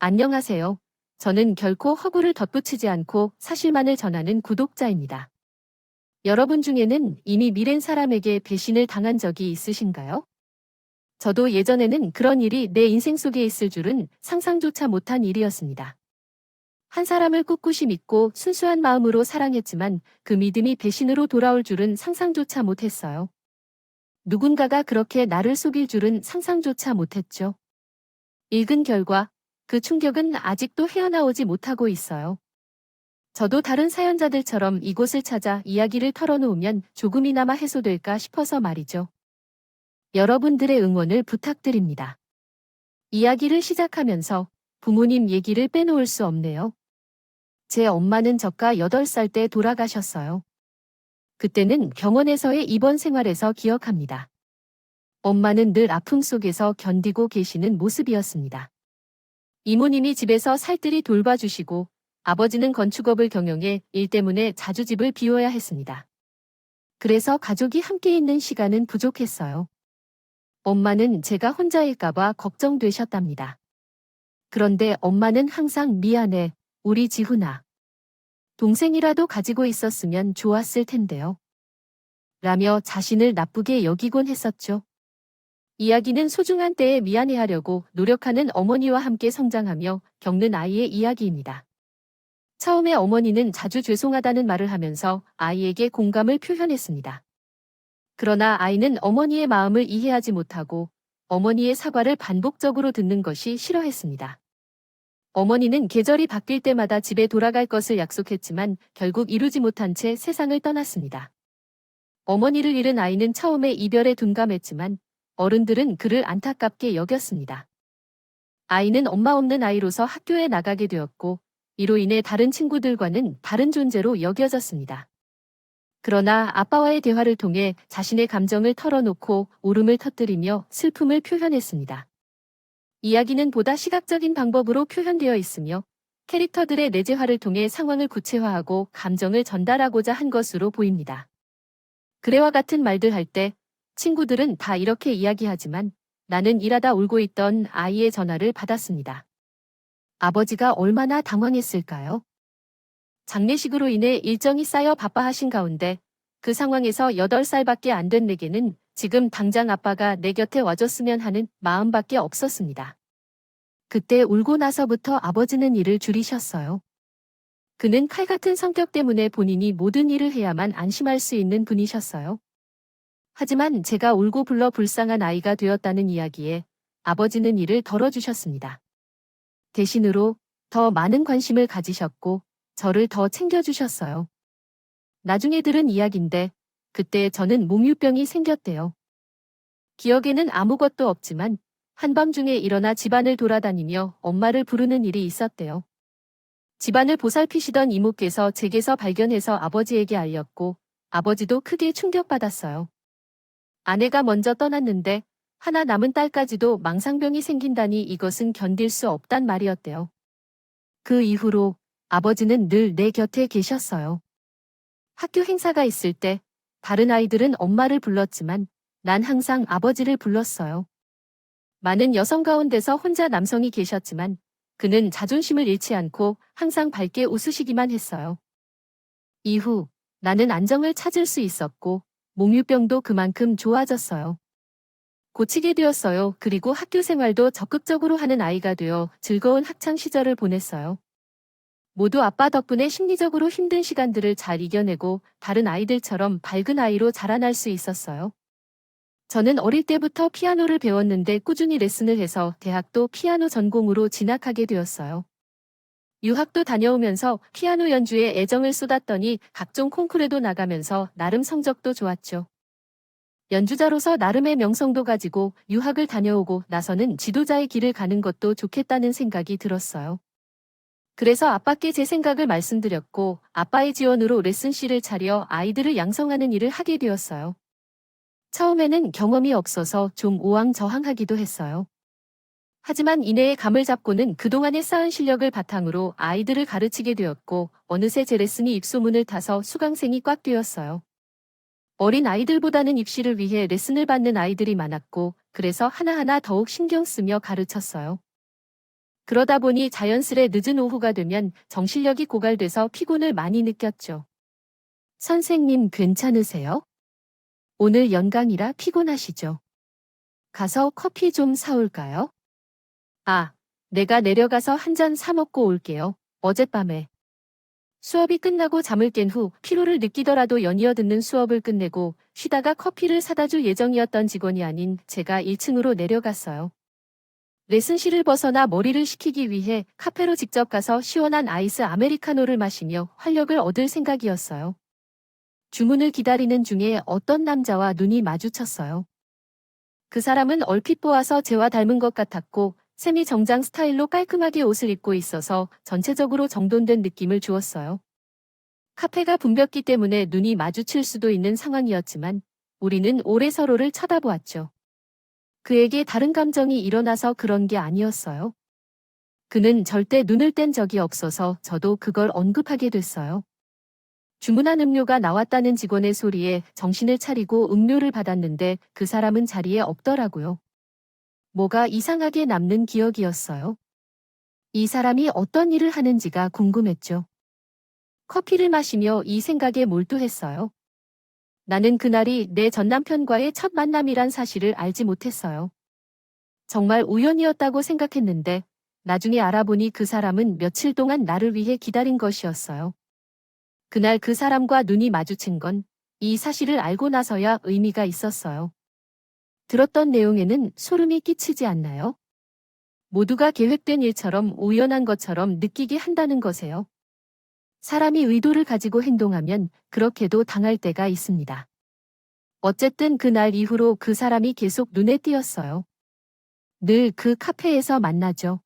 안녕하세요. 저는 결코 허구를 덧붙이지 않고 사실만을 전하는 구독자입니다. 여러분 중에는 이미 미랜 사람에게 배신을 당한 적이 있으신가요? 저도 예전에는 그런 일이 내 인생 속에 있을 줄은 상상조차 못한 일이었습니다. 한 사람을 꿋꿋이 믿고 순수한 마음으로 사랑했지만 그 믿음이 배신으로 돌아올 줄은 상상조차 못했어요. 누군가가 그렇게 나를 속일 줄은 상상조차 못했죠. 읽은 결과 그 충격은 아직도 헤어나오지 못하고 있어요. 저도 다른 사연자들처럼 이곳을 찾아 이야기를 털어놓으면 조금이나마 해소될까 싶어서 말이죠. 여러분들의 응원을 부탁드립니다. 이야기를 시작하면서 부모님 얘기를 빼놓을 수 없네요. 제 엄마는 저가 8살 때 돌아가셨어요. 그때는 병원에서의 입원 생활에서 기억합니다. 엄마는 늘 아픔 속에서 견디고 계시는 모습이었습니다. 이모님이 집에서 살뜰히 돌봐주시고 아버지는 건축업을 경영해 일 때문에 자주 집을 비워야 했습니다. 그래서 가족이 함께 있는 시간은 부족했어요. 엄마는 제가 혼자일까봐 걱정되셨답니다. 그런데 엄마는 항상 미안해, 우리 지훈아. 동생이라도 가지고 있었으면 좋았을 텐데요. 라며 자신을 나쁘게 여기곤 했었죠. 이야기는 소중한 때에 미안해하려고 노력하는 어머니와 함께 성장하며 겪는 아이의 이야기입니다. 처음에 어머니는 자주 죄송하다는 말을 하면서 아이에게 공감을 표현했습니다. 그러나 아이는 어머니의 마음을 이해하지 못하고 어머니의 사과를 반복적으로 듣는 것이 싫어했습니다. 어머니는 계절이 바뀔 때마다 집에 돌아갈 것을 약속했지만 결국 이루지 못한 채 세상을 떠났습니다. 어머니를 잃은 아이는 처음에 이별에 둔감했지만 어른들은 그를 안타깝게 여겼습니다. 아이는 엄마 없는 아이로서 학교에 나가게 되었고 이로 인해 다른 친구들과는 다른 존재로 여겨졌습니다. 그러나 아빠와의 대화를 통해 자신의 감정을 털어놓고 울음을 터뜨리며 슬픔을 표현했습니다. 이야기는 보다 시각적인 방법으로 표현되어 있으며 캐릭터들의 내재화를 통해 상황을 구체화하고 감정을 전달하고자 한 것으로 보입니다. 그래와 같은 말들 할 때 친구들은 다 이렇게 이야기하지만 나는 일하다 울고 있던 아이의 전화를 받았습니다. 아버지가 얼마나 당황했을까요? 장례식으로 인해 일정이 쌓여 바빠하신 가운데 그 상황에서 8살밖에 안 된 내게는 지금 당장 아빠가 내 곁에 와줬으면 하는 마음밖에 없었습니다. 그때 울고 나서부터 아버지는 일을 줄이셨어요. 그는 칼 같은 성격 때문에 본인이 모든 일을 해야만 안심할 수 있는 분이셨어요. 하지만 제가 울고 불러 불쌍한 아이가 되었다는 이야기에 아버지는 이를 덜어주셨습니다. 대신으로 더 많은 관심을 가지셨고 저를 더 챙겨주셨어요. 나중에 들은 이야기인데 그때 저는 몽유병이 생겼대요. 기억에는 아무것도 없지만 한밤중에 일어나 집안을 돌아다니며 엄마를 부르는 일이 있었대요. 집안을 보살피시던 이모께서 제게서 발견해서 아버지에게 알렸고 아버지도 크게 충격받았어요. 아내가 먼저 떠났는데 하나 남은 딸까지도 망상병이 생긴다니 이것은 견딜 수 없단 말이었대요. 그 이후로 아버지는 늘 내 곁에 계셨어요. 학교 행사가 있을 때 다른 아이들은 엄마를 불렀지만 난 항상 아버지를 불렀어요. 많은 여성 가운데서 혼자 남성이 계셨지만 그는 자존심을 잃지 않고 항상 밝게 웃으시기만 했어요. 이후 나는 안정을 찾을 수 있었고 몽유병도 그만큼 좋아졌어요. 고치게 되었어요. 그리고 학교 생활도 적극적으로 하는 아이가 되어 즐거운 학창 시절을 보냈어요. 모두 아빠 덕분에 심리적으로 힘든 시간들을 잘 이겨내고 다른 아이들처럼 밝은 아이로 자라날 수 있었어요. 저는 어릴 때부터 피아노를 배웠는데 꾸준히 레슨을 해서 대학도 피아노 전공으로 진학하게 되었어요. 유학도 다녀오면서 피아노 연주에 애정을 쏟았더니 각종 콩쿠르에도 나가면서 나름 성적도 좋았죠. 연주자로서 나름의 명성도 가지고 유학을 다녀오고 나서는 지도자의 길을 가는 것도 좋겠다는 생각이 들었어요. 그래서 아빠께 제 생각을 말씀드렸고 아빠의 지원으로 레슨실을 차려 아이들을 양성하는 일을 하게 되었어요. 처음에는 경험이 없어서 좀 우왕좌왕하기도 했어요. 하지만 이내의 감을 잡고는 그동안에 쌓은 실력을 바탕으로 아이들을 가르치게 되었고 어느새 제 레슨이 입소문을 타서 수강생이 꽉 되었어요. 어린 아이들보다는 입시를 위해 레슨을 받는 아이들이 많았고 그래서 하나하나 더욱 신경 쓰며 가르쳤어요. 그러다 보니 자연스레 늦은 오후가 되면 정신력이 고갈돼서 피곤을 많이 느꼈죠. 선생님 괜찮으세요? 오늘 연강이라 피곤하시죠? 가서 커피 좀 사올까요? 아, 내가 내려가서 한 잔 사 먹고 올게요. 어젯밤에 수업이 끝나고 잠을 깬 후 피로를 느끼더라도 연이어 듣는 수업을 끝내고 쉬다가 커피를 사다 줄 예정이었던 직원이 아닌 제가 1층으로 내려갔어요. 레슨실을 벗어나 머리를 식히기 위해 카페로 직접 가서 시원한 아이스 아메리카노를 마시며 활력을 얻을 생각이었어요. 주문을 기다리는 중에 어떤 남자와 눈이 마주쳤어요. 그 사람은 얼핏 보아서 제와 닮은 것 같았고 세미 정장 스타일로 깔끔하게 옷을 입고 있어서 전체적으로 정돈된 느낌을 주었어요. 카페가 붐볐기 때문에 눈이 마주칠 수도 있는 상황이었지만 우리는 오래 서로를 쳐다보았죠. 그에게 다른 감정이 일어나서 그런 게 아니었어요. 그는 절대 눈을 뗀 적이 없어서 저도 그걸 언급하게 됐어요. 주문한 음료가 나왔다는 직원의 소리에 정신을 차리고 음료를 받았는데 그 사람은 자리에 없더라고요. 뭐가 이상하게 남는 기억이었어요. 이 사람이 어떤 일을 하는지가 궁금했죠. 커피를 마시며 이 생각에 몰두했어요. 나는 그날이 내 전남편과의 첫 만남이란 사실을 알지 못했어요. 정말 우연이었다고 생각했는데 나중에 알아보니 그 사람은 며칠 동안 나를 위해 기다린 것이었어요. 그날 그 사람과 눈이 마주친 건 이 사실을 알고 나서야 의미가 있었어요. 들었던 내용에는 소름이 끼치지 않나요? 모두가 계획된 일처럼 우연한 것처럼 느끼게 한다는 것에요. 사람이 의도를 가지고 행동하면 그렇게도 당할 때가 있습니다. 어쨌든 그날 이후로 그 사람이 계속 눈에 띄었어요. 늘 그 카페에서 만나죠.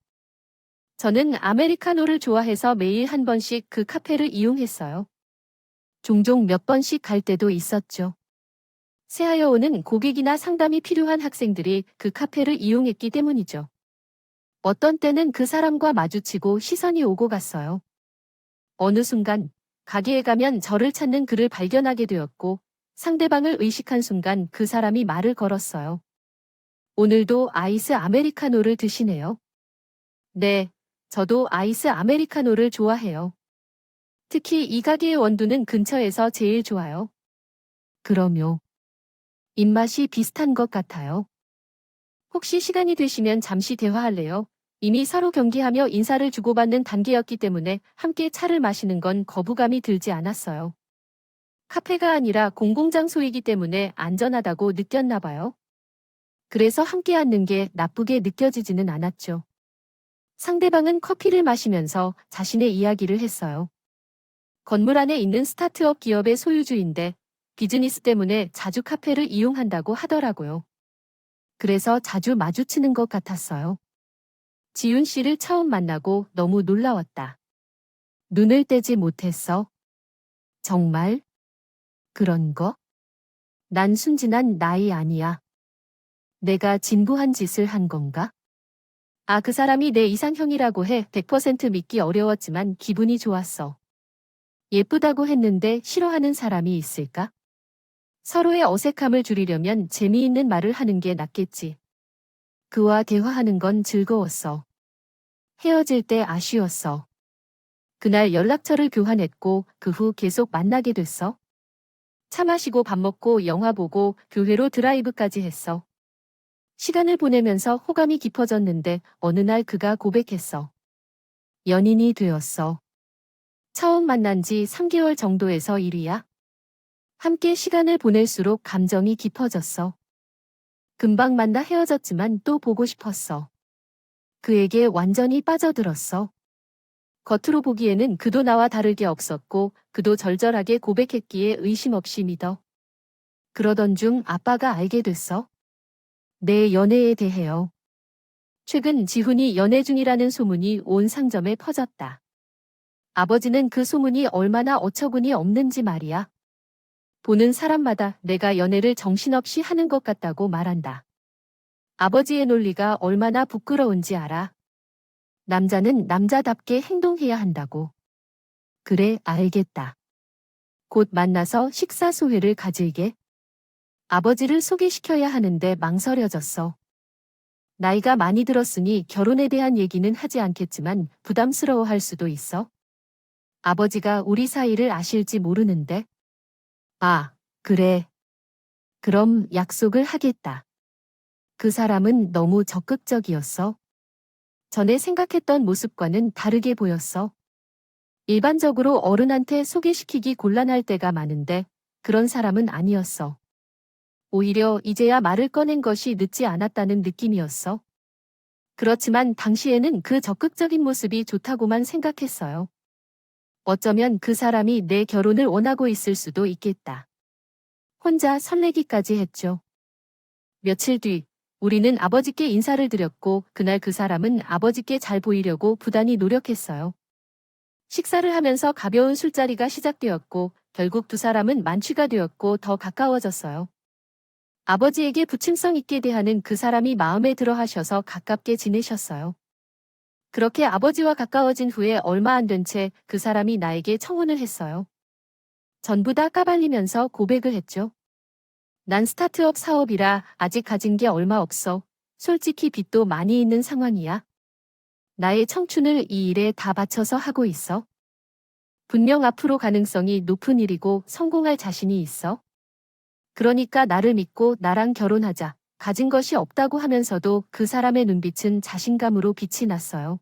저는 아메리카노를 좋아해서 매일 한 번씩 그 카페를 이용했어요. 종종 몇 번씩 갈 때도 있었죠. 새하여 오는 고객이나 상담이 필요한 학생들이 그 카페를 이용했기 때문이죠. 어떤 때는 그 사람과 마주치고 시선이 오고 갔어요. 어느 순간 가게에 가면 저를 찾는 그를 발견하게 되었고 상대방을 의식한 순간 그 사람이 말을 걸었어요. 오늘도 아이스 아메리카노를 드시네요. 네, 저도 아이스 아메리카노를 좋아해요. 특히 이 가게의 원두는 근처에서 제일 좋아요. 그럼요. 입맛이 비슷한 것 같아요. 혹시 시간이 되시면 잠시 대화할래요? 이미 서로 경계하며 인사를 주고받는 단계였기 때문에 함께 차를 마시는 건 거부감이 들지 않았어요. 카페가 아니라 공공장소이기 때문에 안전하다고 느꼈나 봐요. 그래서 함께 앉는 게 나쁘게 느껴지지는 않았죠. 상대방은 커피를 마시면서 자신의 이야기를 했어요. 건물 안에 있는 스타트업 기업의 소유주인데 비즈니스 때문에 자주 카페를 이용한다고 하더라고요. 그래서 자주 마주치는 것 같았어요. 지윤 씨를 처음 만나고 너무 놀라웠다. 눈을 떼지 못했어. 정말? 그런 거? 난 순진한 나이 아니야. 내가 진부한 짓을 한 건가? 아, 그 사람이 내 이상형이라고 해 100% 믿기 어려웠지만 기분이 좋았어. 예쁘다고 했는데 싫어하는 사람이 있을까? 서로의 어색함을 줄이려면 재미있는 말을 하는 게 낫겠지. 그와 대화하는 건 즐거웠어. 헤어질 때 아쉬웠어. 그날 연락처를 교환했고 그 후 계속 만나게 됐어. 차 마시고 밥 먹고 영화 보고 교회로 드라이브까지 했어. 시간을 보내면서 호감이 깊어졌는데 어느 날 그가 고백했어. 연인이 되었어. 처음 만난 지 3개월 정도에서 일이야. 함께 시간을 보낼수록 감정이 깊어졌어. 금방 만나 헤어졌지만 또 보고 싶었어. 그에게 완전히 빠져들었어. 겉으로 보기에는 그도 나와 다를 게 없었고 그도 절절하게 고백했기에 의심 없이 믿어. 그러던 중 아빠가 알게 됐어. 내 연애에 대해요. 최근 지훈이 연애 중이라는 소문이 온 상점에 퍼졌다. 아버지는 그 소문이 얼마나 어처구니 없는지 말이야. 보는 사람마다 내가 연애를 정신없이 하는 것 같다고 말한다. 아버지의 논리가 얼마나 부끄러운지 알아. 남자는 남자답게 행동해야 한다고. 그래, 알겠다. 곧 만나서 식사 소회를 가질게. 아버지를 소개시켜야 하는데 망설여졌어. 나이가 많이 들었으니 결혼에 대한 얘기는 하지 않겠지만 부담스러워할 수도 있어. 아버지가 우리 사이를 아실지 모르는데. 아, 그래. 그럼 약속을 하겠다. 그 사람은 너무 적극적이었어. 전에 생각했던 모습과는 다르게 보였어. 일반적으로 어른한테 소개시키기 곤란할 때가 많은데 그런 사람은 아니었어. 오히려 이제야 말을 꺼낸 것이 늦지 않았다는 느낌이었어. 그렇지만 당시에는 그 적극적인 모습이 좋다고만 생각했어요. 어쩌면 그 사람이 내 결혼을 원하고 있을 수도 있겠다. 혼자 설레기까지 했죠. 며칠 뒤, 우리는 아버지께 인사를 드렸고 그날 그 사람은 아버지께 잘 보이려고 부단히 노력했어요. 식사를 하면서 가벼운 술자리가 시작되었고 결국 두 사람은 만취가 되었고 더 가까워졌어요. 아버지에게 부침성 있게 대하는 그 사람이 마음에 들어 하셔서 가깝게 지내셨어요. 그렇게 아버지와 가까워진 후에 얼마 안 된 채 그 사람이 나에게 청혼을 했어요. 전부 다 까발리면서 고백을 했죠. 난 스타트업 사업이라 아직 가진 게 얼마 없어. 솔직히 빚도 많이 있는 상황이야. 나의 청춘을 이 일에 다 바쳐서 하고 있어. 분명 앞으로 가능성이 높은 일이고 성공할 자신이 있어. 그러니까 나를 믿고 나랑 결혼하자. 가진 것이 없다고 하면서도 그 사람의 눈빛은 자신감으로 빛이 났어요.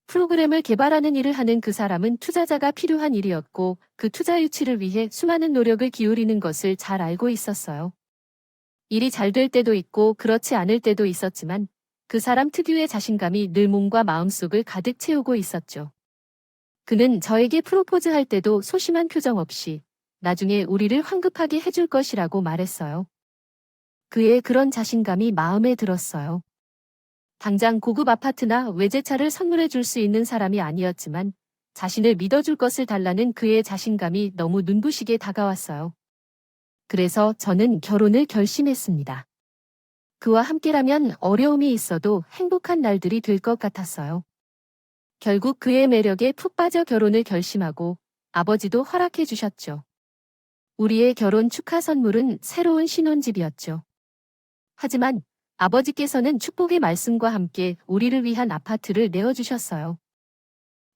프로그램을 개발하는 일을 하는 그 사람은 투자자가 필요한 일이었고 그 투자 유치를 위해 수많은 노력을 기울이는 것을 잘 알고 있었어요. 일이 잘 될 때도 있고 그렇지 않을 때도 있었지만 그 사람 특유의 자신감이 늘 몸과 마음속을 가득 채우고 있었죠. 그는 저에게 프로포즈할 때도 소심한 표정 없이 나중에 우리를 황급하게 해줄 것이라고 말했어요. 그의 그런 자신감이 마음에 들었어요. 당장 고급 아파트나 외제차를 선물해 줄 수 있는 사람이 아니었지만 자신을 믿어줄 것을 달라는 그의 자신감이 너무 눈부시게 다가왔어요. 그래서 저는 결혼을 결심했습니다. 그와 함께라면 어려움이 있어도 행복한 날들이 될 것 같았어요. 결국 그의 매력에 푹 빠져 결혼을 결심하고 아버지도 허락해 주셨죠. 우리의 결혼 축하 선물은 새로운 신혼집이었죠. 하지만 아버지께서는 축복의 말씀과 함께 우리를 위한 아파트를 내어주셨어요.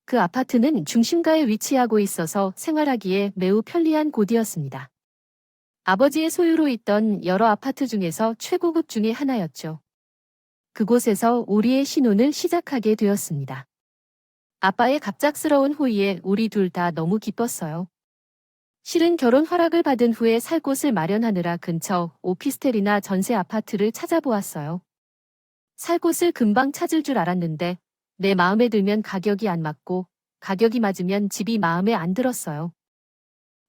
그 아파트는 중심가에 위치하고 있어서 생활하기에 매우 편리한 곳이었습니다. 아버지의 소유로 있던 여러 아파트 중에서 최고급 중의 하나였죠. 그곳에서 우리의 신혼을 시작하게 되었습니다. 아빠의 갑작스러운 호의에 우리 둘 다 너무 기뻤어요. 실은 결혼 허락을 받은 후에 살 곳을 마련하느라 근처 오피스텔이나 전세 아파트를 찾아보았어요. 살 곳을 금방 찾을 줄 알았는데 내 마음에 들면 가격이 안 맞고 가격이 맞으면 집이 마음에 안 들었어요.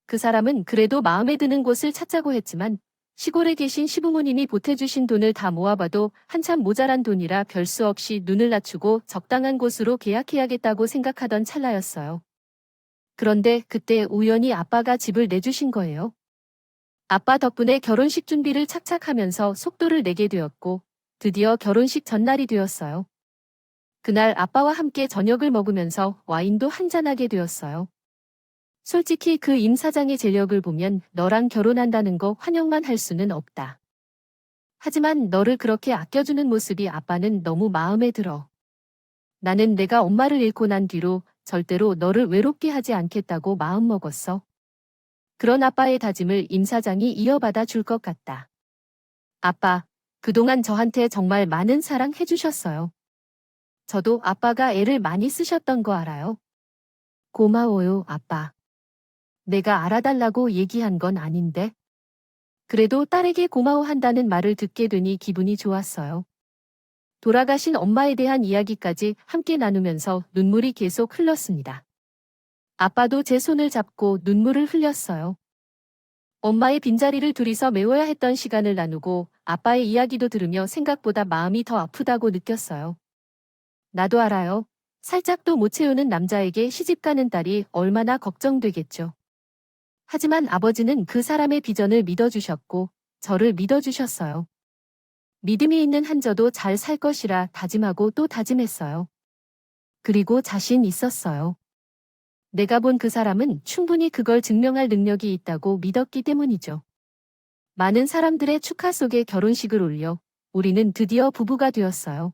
그 사람은 그래도 마음에 드는 곳을 찾자고 했지만 시골에 계신 시부모님이 보태주신 돈을 다 모아봐도 한참 모자란 돈이라 별 수 없이 눈을 낮추고 적당한 곳으로 계약해야겠다고 생각하던 찰나였어요. 그런데 그때 우연히 아빠가 집을 내주신 거예요. 아빠 덕분에 결혼식 준비를 착착 하면서 속도를 내게 되었고 드디어 결혼식 전날이 되었어요. 그날 아빠와 함께 저녁을 먹으면서 와인도 한잔하게 되었어요. 솔직히 그 임 사장의 재력을 보면 너랑 결혼한다는 거 환영만 할 수는 없다. 하지만 너를 그렇게 아껴주는 모습이 아빠는 너무 마음에 들어. 나는 내가 엄마를 잃고 난 뒤로 절대로 너를 외롭게 하지 않겠다고 마음먹었어. 그런 아빠의 다짐을 임 사장이 이어받아 줄 것 같다. 아빠, 그동안 저한테 정말 많은 사랑 해주셨어요. 저도 아빠가 애를 많이 쓰셨던 거 알아요. 고마워요, 아빠. 내가 알아달라고 얘기한 건 아닌데. 그래도 딸에게 고마워한다는 말을 듣게 되니 기분이 좋았어요. 돌아가신 엄마에 대한 이야기까지 함께 나누면서 눈물이 계속 흘렀습니다. 아빠도 제 손을 잡고 눈물을 흘렸어요. 엄마의 빈자리를 둘이서 메워야 했던 시간을 나누고 아빠의 이야기도 들으며 생각보다 마음이 더 아프다고 느꼈어요. 나도 알아요. 살짝도 못 채우는 남자에게 시집가는 딸이 얼마나 걱정되겠죠. 하지만 아버지는 그 사람의 비전을 믿어주셨고 저를 믿어주셨어요. 믿음이 있는 한 저도 잘 살 것이라 다짐하고 또 다짐했어요. 그리고 자신 있었어요. 내가 본 그 사람은 충분히 그걸 증명할 능력이 있다고 믿었기 때문이죠. 많은 사람들의 축하 속에 결혼식을 올려 우리는 드디어 부부가 되었어요.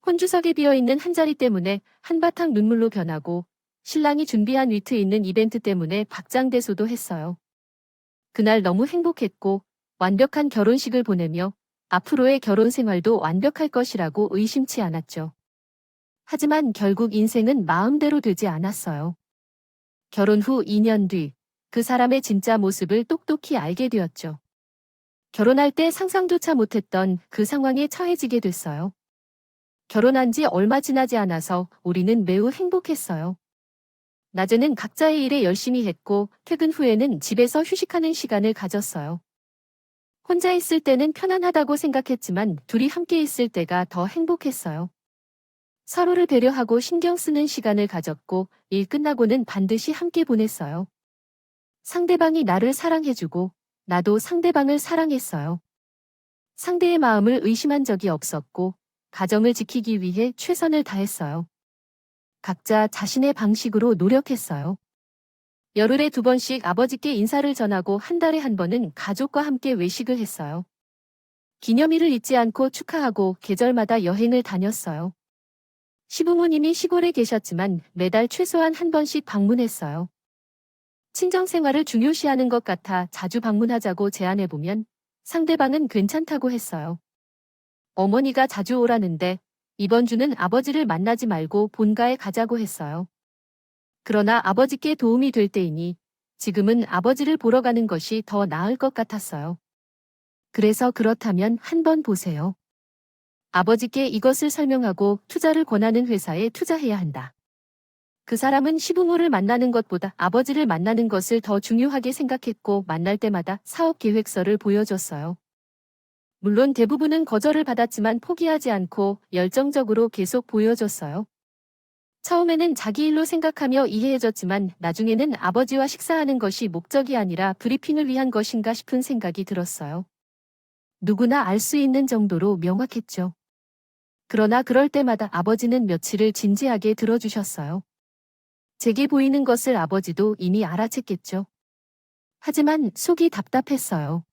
혼주석에 비어있는 한 자리 때문에 한바탕 눈물로 변하고 신랑이 준비한 위트 있는 이벤트 때문에 박장대소도 했어요. 그날 너무 행복했고 완벽한 결혼식을 보내며 앞으로의 결혼 생활도 완벽할 것이라고 의심치 않았죠. 하지만 결국 인생은 마음대로 되지 않았어요. 결혼 후 2년 뒤 그 사람의 진짜 모습을 똑똑히 알게 되었죠. 결혼할 때 상상조차 못했던 그 상황에 처해지게 됐어요. 결혼한 지 얼마 지나지 않아서 우리는 매우 행복했어요. 낮에는 각자의 일에 열심히 했고 퇴근 후에는 집에서 휴식하는 시간을 가졌어요. 혼자 있을 때는 편안하다고 생각했지만 둘이 함께 있을 때가 더 행복했어요. 서로를 배려하고 신경 쓰는 시간을 가졌고 일 끝나고는 반드시 함께 보냈어요. 상대방이 나를 사랑해주고 나도 상대방을 사랑했어요. 상대의 마음을 의심한 적이 없었고 가정을 지키기 위해 최선을 다했어요. 각자 자신의 방식으로 노력했어요. 열흘에 2번씩 아버지께 인사를 전하고 한 달에 한 번은 가족과 함께 외식을 했어요. 기념일을 잊지 않고 축하하고 계절마다 여행을 다녔어요. 시부모님이 시골에 계셨지만 매달 최소한 한 번씩 방문했어요. 친정 생활을 중요시하는 것 같아 자주 방문하자고 제안해보면 상대방은 괜찮다고 했어요. 어머니가 자주 오라는데 이번 주는 아버지를 만나지 말고 본가에 가자고 했어요. 그러나 아버지께 도움이 될 때이니 지금은 아버지를 보러 가는 것이 더 나을 것 같았어요. 그래서 그렇다면 한번 보세요. 아버지께 이것을 설명하고 투자를 권하는 회사에 투자해야 한다. 그 사람은 시부모를 만나는 것보다 아버지를 만나는 것을 더 중요하게 생각했고 만날 때마다 사업 계획서를 보여줬어요. 물론 대부분은 거절을 받았지만 포기하지 않고 열정적으로 계속 보여줬어요. 처음에는 자기 일로 생각하며 이해해줬지만 나중에는 아버지와 식사하는 것이 목적이 아니라 브리핑을 위한 것인가 싶은 생각이 들었어요. 누구나 알 수 있는 정도로 명확했죠. 그러나 그럴 때마다 아버지는 며칠을 진지하게 들어주셨어요. 제게 보이는 것을 아버지도 이미 알아챘겠죠. 하지만 속이 답답했어요.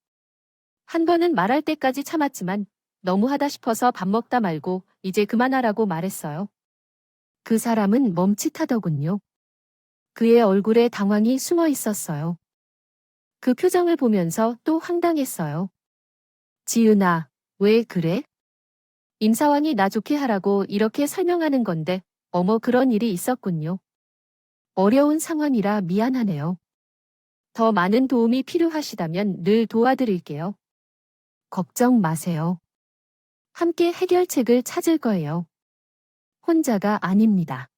한 번은 말할 때까지 참았지만 너무하다 싶어서 밥 먹다 말고 이제 그만하라고 말했어요. 그 사람은 멈칫하더군요. 그의 얼굴에 당황이 숨어 있었어요. 그 표정을 보면서 또 황당했어요. 지은아, 왜 그래? 임사왕이 나 좋게 하라고 이렇게 설명하는 건데 어머 그런 일이 있었군요. 어려운 상황이라 미안하네요. 더 많은 도움이 필요하시다면 늘 도와드릴게요. 걱정 마세요. 함께 해결책을 찾을 거예요. 혼자가 아닙니다.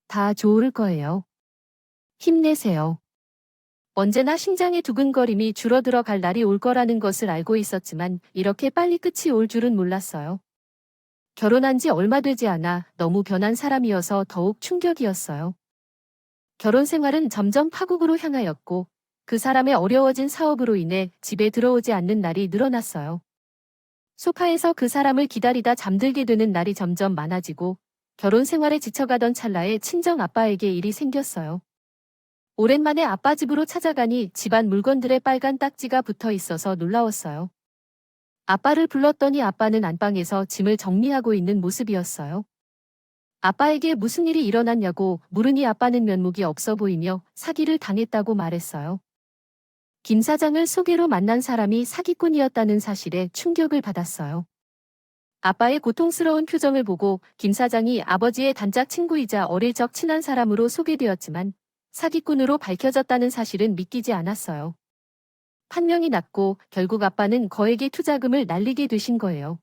다 좋을 거예요. 힘내세요. 언제나 심장의 두근거림이 줄어들어 갈 날이 올 거라는 것을 알고 있었지만 이렇게 빨리 끝이 올 줄은 몰랐어요. 결혼한 지 얼마 되지 않아 너무 변한 사람이어서 더욱 충격이었어요. 결혼 생활은 점점 파국으로 향하였고 그 사람의 어려워진 사업으로 인해 집에 들어오지 않는 날이 늘어났어요. 소파에서 그 사람을 기다리다 잠들게 되는 날이 점점 많아지고 결혼 생활에 지쳐가던 찰나에 친정 아빠에게 일이 생겼어요. 오랜만에 아빠 집으로 찾아가니 집안 물건들에 빨간 딱지가 붙어 있어서 놀라웠어요. 아빠를 불렀더니 아빠는 안방에서 짐을 정리하고 있는 모습이었어요. 아빠에게 무슨 일이 일어났냐고 물으니 아빠는 면목이 없어 보이며 사기를 당했다고 말했어요. 김 사장을 소개로 만난 사람이 사기꾼이었다는 사실에 충격을 받았어요. 아빠의 고통스러운 표정을 보고 김 사장이 아버지의 단짝 친구이자 어릴 적 친한 사람으로 소개되었지만 사기꾼으로 밝혀졌다는 사실은 믿기지 않았어요. 판명이 났고 결국 아빠는 거액의 투자금을 날리게 되신 거예요.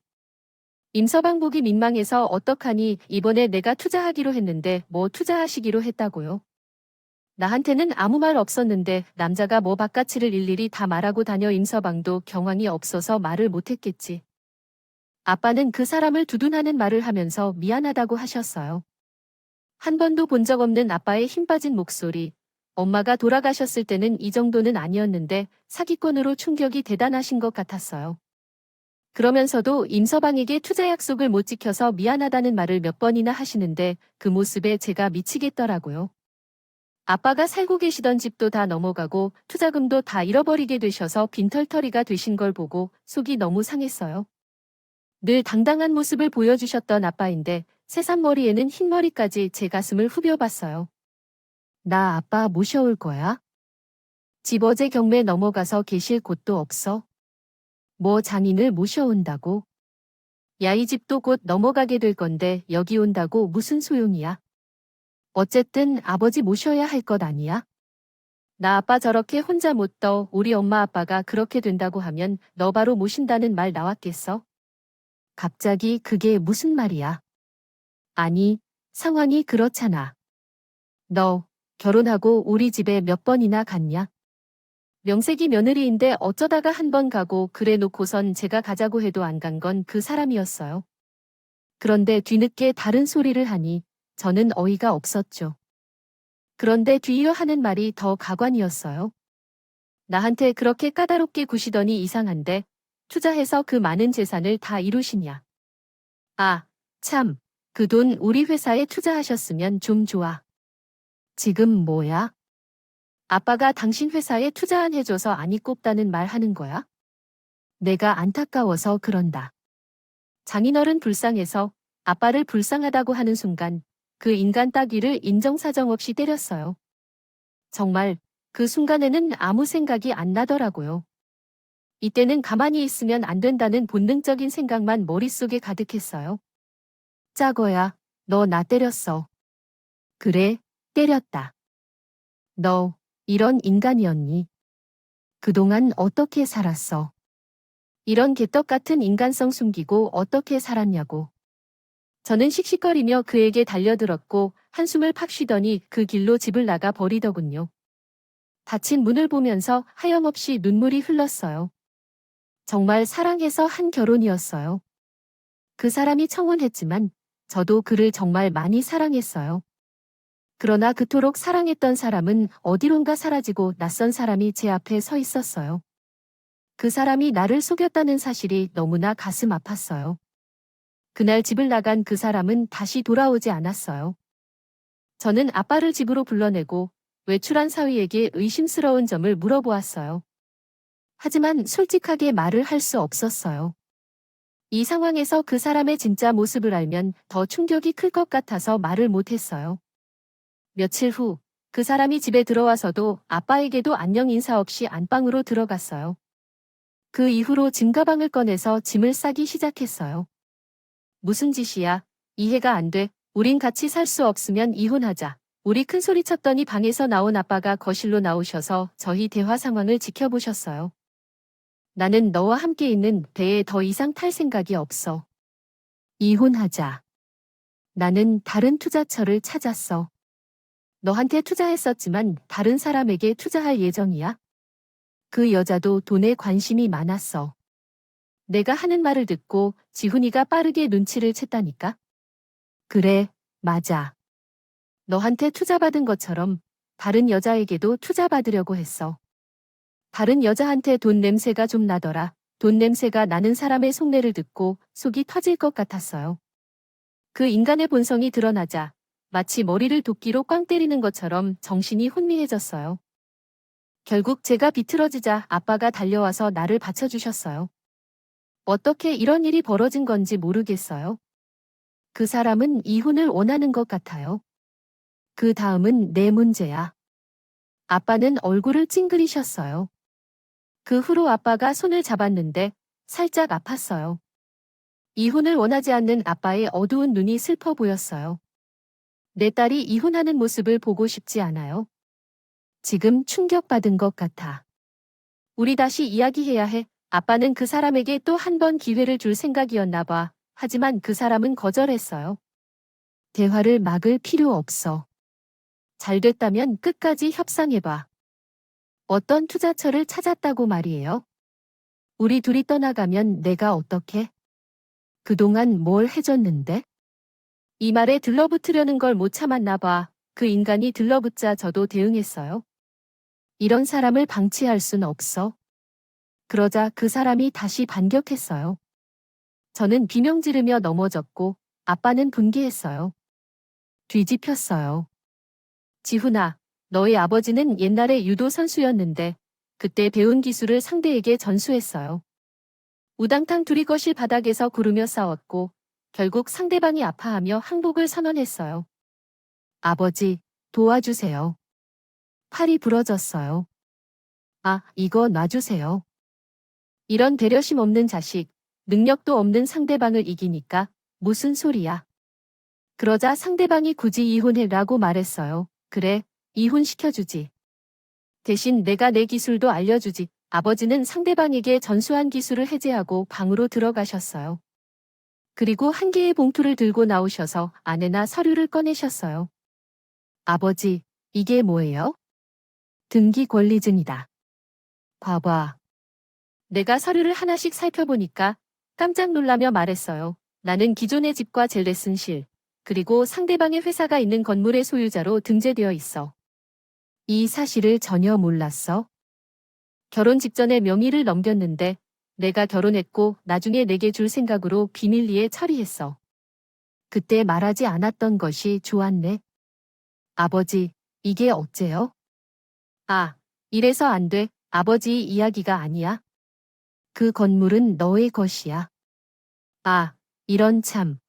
임서방 보기 민망해서 어떡하니 이번에 내가 투자하기로 했는데 뭐 투자하시기로 했다고요? 나한테는 아무 말 없었는데 남자가 뭐 바깥치를 일일이 다 말하고 다녀. 임서방도 경황이 없어서 말을 못했겠지. 아빠는 그 사람을 두둔하는 말을 하면서 미안하다고 하셨어요. 한 번도 본 적 없는 아빠의 힘 빠진 목소리. 엄마가 돌아가셨을 때는 이 정도는 아니었는데 사기꾼으로 충격이 대단하신 것 같았어요. 그러면서도 임서방에게 투자 약속을 못 지켜서 미안하다는 말을 몇 번이나 하시는데 그 모습에 제가 미치겠더라고요. 아빠가 살고 계시던 집도 다 넘어가고 투자금도 다 잃어버리게 되셔서 빈털터리가 되신 걸 보고 속이 너무 상했어요. 늘 당당한 모습을 보여주셨던 아빠인데 새삼머리에는 흰머리까지 제 가슴을 후벼봤어요. 나 아빠 모셔올 거야? 집 어제 경매 넘어가서 계실 곳도 없어. 뭐 장인을 모셔온다고? 야, 이 집도 곧 넘어가게 될 건데 여기 온다고 무슨 소용이야? 어쨌든 아버지 모셔야 할 것 아니야? 나 아빠 저렇게 혼자 못 떠. 우리 엄마 아빠가 그렇게 된다고 하면 너 바로 모신다는 말 나왔겠어? 갑자기 그게 무슨 말이야? 아니, 상황이 그렇잖아. 너 결혼하고 우리 집에 몇 번이나 갔냐? 명색이 며느리인데 어쩌다가 한 번 가고 그래 놓고선 제가 가자고 해도 안 간 건 그 사람이었어요. 그런데 뒤늦게 다른 소리를 하니 저는 어이가 없었죠. 그런데 뒤이어 하는 말이 더 가관이었어요. 나한테 그렇게 까다롭게 구시더니 이상한데 투자해서 그 많은 재산을 다 이루시냐. 아, 참, 그 돈 우리 회사에 투자하셨으면 좀 좋아. 지금 뭐야? 아빠가 당신 회사에 투자 안 해줘서 안이 꼽다는 말 하는 거야? 내가 안타까워서 그런다. 장인어른 불쌍해서 아빠를 불쌍하다고 하는 순간 그 인간 따귀를 인정사정 없이 때렸어요. 정말 그 순간에는 아무 생각이 안 나더라고요. 이때는 가만히 있으면 안 된다는 본능적인 생각만 머릿속에 가득했어요. 짜거야, 너 나 때렸어. 그래, 때렸다. 너 이런 인간이었니? 그동안 어떻게 살았어? 이런 개떡 같은 인간성 숨기고 어떻게 살았냐고. 저는 씩씩거리며 그에게 달려들었고 한숨을 팍 쉬더니 그 길로 집을 나가 버리더군요. 닫힌 문을 보면서 하염없이 눈물이 흘렀어요. 정말 사랑해서 한 결혼이었어요. 그 사람이 청혼했지만 저도 그를 정말 많이 사랑했어요. 그러나 그토록 사랑했던 사람은 어디론가 사라지고 낯선 사람이 제 앞에 서 있었어요. 그 사람이 나를 속였다는 사실이 너무나 가슴 아팠어요. 그날 집을 나간 그 사람은 다시 돌아오지 않았어요. 저는 아빠를 집으로 불러내고 외출한 사위에게 의심스러운 점을 물어보았어요. 하지만 솔직하게 말을 할 수 없었어요. 이 상황에서 그 사람의 진짜 모습을 알면 더 충격이 클 것 같아서 말을 못했어요. 며칠 후 그 사람이 집에 들어와서도 아빠에게도 안녕 인사 없이 안방으로 들어갔어요. 그 이후로 짐 가방을 꺼내서 짐을 싸기 시작했어요. 무슨 짓이야? 이해가 안 돼. 우린 같이 살 수 없으면 이혼하자. 우리 큰소리 쳤더니 방에서 나온 아빠가 거실로 나오셔서 저희 대화 상황을 지켜보셨어요. 나는 너와 함께 있는 배에 더 이상 탈 생각이 없어. 이혼하자. 나는 다른 투자처를 찾았어. 너한테 투자했었지만 다른 사람에게 투자할 예정이야. 그 여자도 돈에 관심이 많았어. 내가 하는 말을 듣고 지훈이가 빠르게 눈치를 챘다니까. 그래, 맞아. 너한테 투자받은 것처럼 다른 여자에게도 투자받으려고 했어. 다른 여자한테 돈 냄새가 좀 나더라. 돈 냄새가 나는 사람의 속내를 듣고 속이 터질 것 같았어요. 그 인간의 본성이 드러나자 마치 머리를 도끼로 꽝 때리는 것처럼 정신이 혼미해졌어요. 결국 제가 비틀어지자 아빠가 달려와서 나를 받쳐주셨어요. 어떻게 이런 일이 벌어진 건지 모르겠어요. 그 사람은 이혼을 원하는 것 같아요. 그 다음은 내 문제야. 아빠는 얼굴을 찡그리셨어요. 그 후로 아빠가 손을 잡았는데 살짝 아팠어요. 이혼을 원하지 않는 아빠의 어두운 눈이 슬퍼 보였어요. 내 딸이 이혼하는 모습을 보고 싶지 않아요. 지금 충격받은 것 같아. 우리 다시 이야기해야 해. 아빠는 그 사람에게 또 한 번 기회를 줄 생각이었나 봐. 하지만 그 사람은 거절했어요. 대화를 막을 필요 없어. 잘 됐다면 끝까지 협상해봐. 어떤 투자처를 찾았다고 말이에요? 우리 둘이 떠나가면 내가 어떻게? 그동안 뭘 해줬는데? 이 말에 들러붙으려는 걸 못 참았나 봐. 그 인간이 들러붙자 저도 대응했어요. 이런 사람을 방치할 순 없어. 그러자 그 사람이 다시 반격했어요. 저는 비명 지르며 넘어졌고 아빠는 분개했어요. 뒤집혔어요. 지훈아, 너희 아버지는 옛날에 유도 선수였는데 그때 배운 기술을 상대에게 전수했어요. 우당탕 둘이 거실 바닥에서 구르며 싸웠고 결국 상대방이 아파하며 항복을 선언했어요. 아버지, 도와주세요. 팔이 부러졌어요. 아, 이거 놔주세요. 이런 배려심 없는 자식, 능력도 없는 상대방을 이기니까 무슨 소리야. 그러자 상대방이 굳이 이혼해라고 말했어요. 그래, 이혼시켜주지. 대신 내가 내 기술도 알려주지. 아버지는 상대방에게 전수한 기술을 해제하고 방으로 들어가셨어요. 그리고 한 개의 봉투를 들고 나오셔서 안에나 서류를 꺼내셨어요. 아버지, 이게 뭐예요? 등기 권리증이다. 봐봐. 내가 서류를 하나씩 살펴보니까 깜짝 놀라며 말했어요. 나는 기존의 집과 젤레슨실, 그리고 상대방의 회사가 있는 건물의 소유자로 등재되어 있어. 이 사실을 전혀 몰랐어. 결혼 직전에 명의를 넘겼는데 내가 결혼했고 나중에 내게 줄 생각으로 비밀리에 처리했어. 그때 말하지 않았던 것이 좋았네. 아버지, 이게 어째요? 아, 이래서 안 돼. 아버지 이야기가 아니야. 그 건물은 너의 것이야. 아, 이런 참.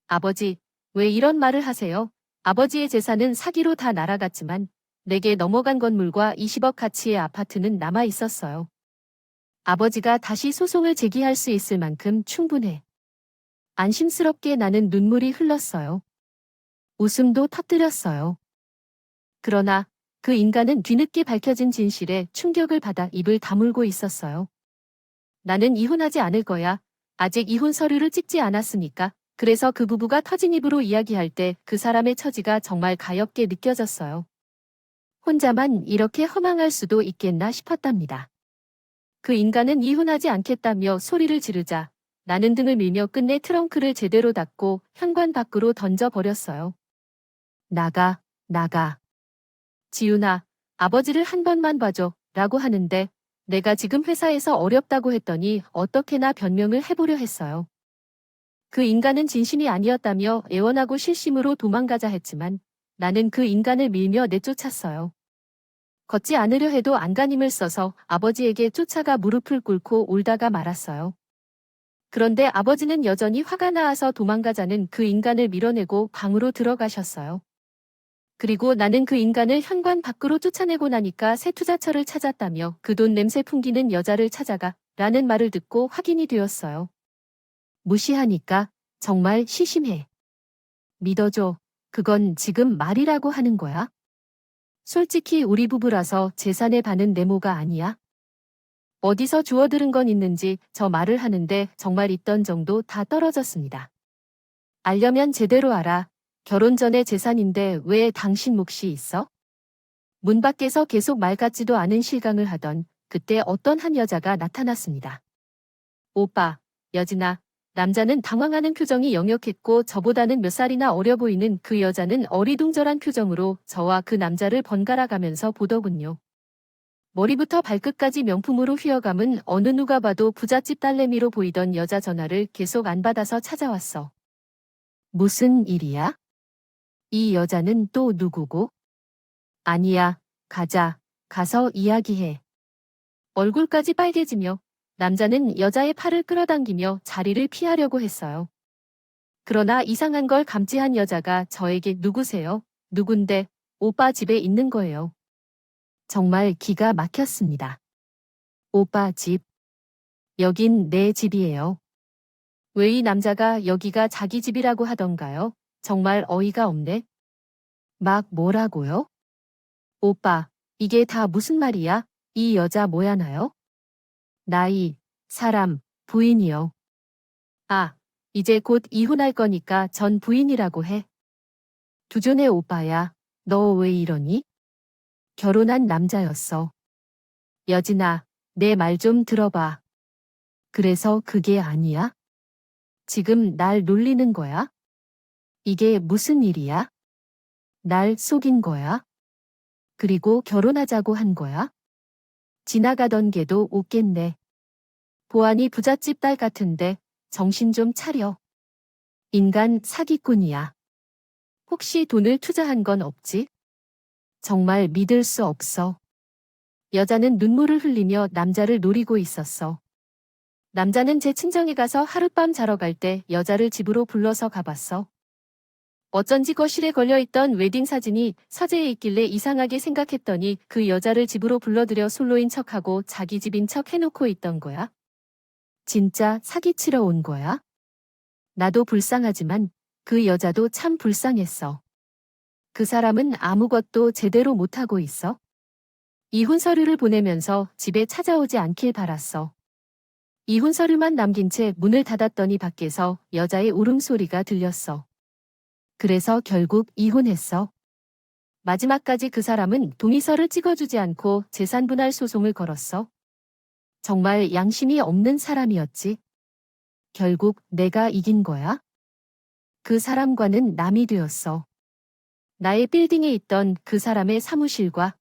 아버지, 왜 이런 말을 하세요? 아버지의 재산은 사기로 다 날아갔지만 내게 넘어간 건물과 20억 가치의 아파트는 남아 있었어요. 아버지가 다시 소송을 제기할 수 있을 만큼 충분해. 안심스럽게 나는 눈물이 흘렀어요. 웃음도 터뜨렸어요. 그러나 그 인간은 뒤늦게 밝혀진 진실에 충격을 받아 입을 다물고 있었어요. 나는 이혼하지 않을 거야. 아직 이혼 서류를 찍지 않았으니까. 그래서 그 부부가 터진 입으로 이야기할 때 그 사람의 처지가 정말 가엾게 느껴졌어요. 혼자만 이렇게 허망할 수도 있겠나 싶었답니다. 그 인간은 이혼하지 않겠다며 소리를 지르자 나는 등을 밀며 끝내 트렁크를 제대로 닫고 현관 밖으로 던져버렸어요. 나가, 나가. 지훈아, 아버지를 한 번만 봐줘 라고 하는데 내가 지금 회사에서 어렵다고 했더니 어떻게나 변명을 해보려 했어요. 그 인간은 진심이 아니었다며 애원하고 실심으로 도망가자 했지만 나는 그 인간을 밀며 내쫓았어요. 걷지 않으려 해도 안간힘을 써서 아버지에게 쫓아가 무릎을 꿇고 울다가 말았어요. 그런데 아버지는 여전히 화가 나서 도망가자는 그 인간을 밀어내고 방으로 들어가셨어요. 그리고 나는 그 인간을 현관 밖으로 쫓아내고 나니까 새 투자처를 찾았다며 그 돈 냄새 풍기는 여자를 찾아가 라는 말을 듣고 확인이 되었어요. 무시하니까 정말 시심해. 믿어줘. 그건 지금 말이라고 하는 거야? 솔직히 우리 부부라서 재산의 반은 내모가 아니야. 어디서 주워들은 건 있는지 저 말을 하는데 정말 있던 정도 다 떨어졌습니다. 알려면 제대로 알아. 결혼 전에 재산인데 왜 당신 몫이 있어? 문 밖에서 계속 말 같지도 않은 실강을 하던 그때 어떤 한 여자가 나타났습니다. 오빠, 여진아. 남자는 당황하는 표정이 역력했고 저보다는 몇 살이나 어려 보이는 그 여자는 어리둥절한 표정으로 저와 그 남자를 번갈아 가면서 보더군요. 머리부터 발끝까지 명품으로 휘어감은 어느 누가 봐도 부잣집 딸내미로 보이던 여자 전화를 계속 안 받아서 찾아왔어. 무슨 일이야? 이 여자는 또 누구고? 아니야, 가자. 가서 이야기해. 얼굴까지 빨개지며 남자는 여자의 팔을 끌어당기며 자리를 피하려고 했어요. 그러나 이상한 걸 감지한 여자가 저에게 누구세요? 누군데? 오빠 집에 있는 거예요. 정말 기가 막혔습니다. 오빠 집. 여긴 내 집이에요. 왜 이 남자가 여기가 자기 집이라고 하던가요? 정말 어이가 없네. 막 뭐라고요? 오빠, 이게 다 무슨 말이야? 이 여자 뭐야나요? 나이, 사람, 부인이요. 아, 이제 곧 이혼할 거니까 전 부인이라고 해. 두존의 오빠야, 너 왜 이러니? 결혼한 남자였어. 여진아, 내 말 좀 들어봐. 그래서 그게 아니야? 지금 날 놀리는 거야? 이게 무슨 일이야? 날 속인 거야? 그리고 결혼하자고 한 거야? 지나가던 개도 웃겠네. 보안이 부잣집 딸 같은데 정신 좀 차려. 인간 사기꾼이야. 혹시 돈을 투자한 건 없지? 정말 믿을 수 없어. 여자는 눈물을 흘리며 남자를 노리고 있었어. 남자는 제 친정에 가서 하룻밤 자러 갈 때 여자를 집으로 불러서 가봤어. 어쩐지 거실에 걸려있던 웨딩 사진이 서재에 있길래 이상하게 생각했더니 그 여자를 집으로 불러들여 솔로인 척하고 자기 집인 척 해놓고 있던 거야. 진짜 사기치러 온 거야? 나도 불쌍하지만 그 여자도 참 불쌍했어. 그 사람은 아무것도 제대로 못하고 있어. 이혼 서류를 보내면서 집에 찾아오지 않길 바랐어. 이혼 서류만 남긴 채 문을 닫았더니 밖에서 여자의 울음소리가 들렸어. 그래서 결국 이혼했어. 마지막까지 그 사람은 동의서를 찍어주지 않고 재산분할 소송을 걸었어. 정말 양심이 없는 사람이었지. 결국 내가 이긴 거야? 그 사람과는 남이 되었어. 나의 빌딩에 있던 그 사람의 사무실과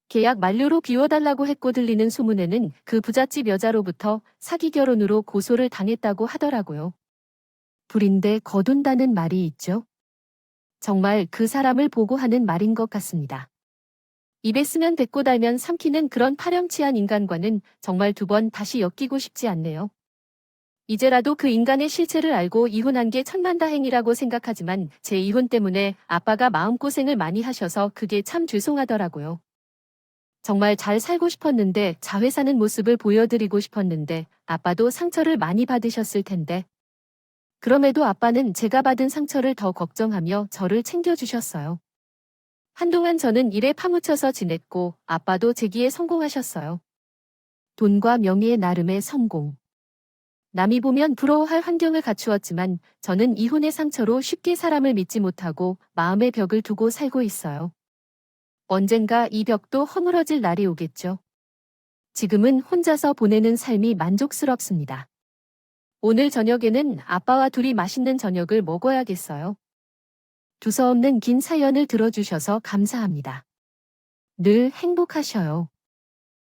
계약 만료로 비워달라고 했고 들리는 소문에는 그 부잣집 여자로부터 사기 결혼으로 고소를 당했다고 하더라고요. 불인데 거둔다는 말이 있죠. 정말 그 사람을 보고 하는 말인 것 같습니다. 입에 쓰면 뱉고 달면 삼키는 그런 파렴치한 인간과는 정말 두 번 다시 엮이고 싶지 않네요. 이제라도 그 인간의 실체를 알고 이혼한 게 천만다행이라고 생각하지만 제 이혼 때문에 아빠가 마음고생을 많이 하셔서 그게 참 죄송하더라고요. 정말 잘 살고 싶었는데 자회 사는 모습을 보여드리고 싶었는데 아빠도 상처를 많이 받으셨을 텐데. 그럼에도 아빠는 제가 받은 상처를 더 걱정하며 저를 챙겨주셨어요. 한동안 저는 일에 파묻혀서 지냈고 아빠도 재기에 성공하셨어요. 돈과 명예의 나름의 성공. 남이 보면 부러워할 환경을 갖추었지만 저는 이혼의 상처로 쉽게 사람을 믿지 못하고 마음의 벽을 두고 살고 있어요. 언젠가 이 벽도 허물어질 날이 오겠죠. 지금은 혼자서 보내는 삶이 만족스럽습니다. 오늘 저녁에는 아빠와 둘이 맛있는 저녁을 먹어야겠어요. 두서없는 긴 사연을 들어주셔서 감사합니다. 늘 행복하셔요.